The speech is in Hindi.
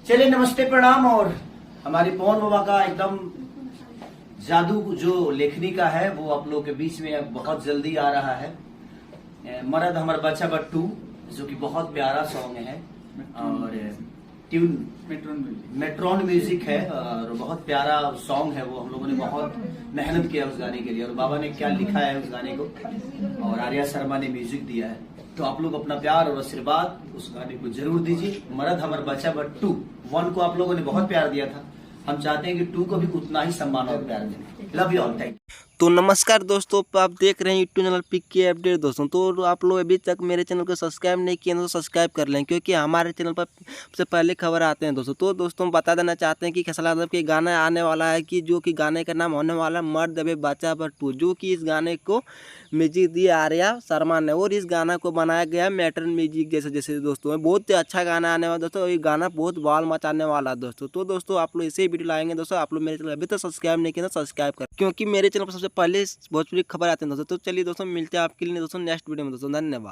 चलिए नमस्ते प्रणाम। और हमारी पवन बाबा का एकदम जादू जो लेखनी का है वो आप लोगों के बीच में अब बहुत जल्दी आ रहा है। मरद हमर बच्चा बट्टू जो कि बहुत प्यारा सॉन्ग है और ट्यून मेट्रॉन म्यूजिक है और बहुत प्यारा सॉन्ग है। वो हम लोगों ने बहुत मेहनत किया उस गाने के लिए और बाबा ने क्या लिखा है उस गाने को और आर्या शर्मा ने म्यूजिक दिया है। तो आप लोग अपना प्यार और आशीर्वाद उस गाने को जरूर दीजिए। मरद हमर बच्चा बट्टू 1 को आप लोगों ने बहुत प्यार दिया था, हम चाहते हैं कि 2 को भी उतना ही सम्मान और प्यार मिले। Love you all, thank you. तो नमस्कार दोस्तों, आप देख रहे हैं यूट्यूब चैनल पिक के अपडेट। दोस्तों तो आप लोग अभी तक मेरे चैनल को सब्सक्राइब नहीं किए तो सब्सक्राइब कर लें, क्योंकि हमारे चैनल पर सबसे पहले खबर आते हैं दोस्तों। तो दोस्तों बता देना चाहते हैं कि खसला यादव के गाना आने वाला है, कि जो कि गाने का नाम होने वाला मर्द हमें बच्चा बट्टू, जो कि इस गाने को म्यूजिक दिया आर्या शर्मा ने और इस गाना को बनाया गया मैट्रन म्यूजिक जैसे दोस्तों। बहुत ही अच्छा गाना आने वाला दोस्तों, ये गाना बहुत बाल मचाने वाला है दोस्तों। तो दोस्तों आप लोग इसे वीडियो लाएंगे दोस्तों। आप लोग मेरे चैनल अभी तक सब्सक्राइब नहीं किया तो सब्सक्राइब कर, क्योंकि मेरे चैनल पर सबसे पहले भोजपुरी खबर आते हैं दोस्तों। तो चलिए दोस्तों मिलते हैं आपके लिए दोस्तों नेक्स्ट वीडियो में दोस्तों। धन्यवाद।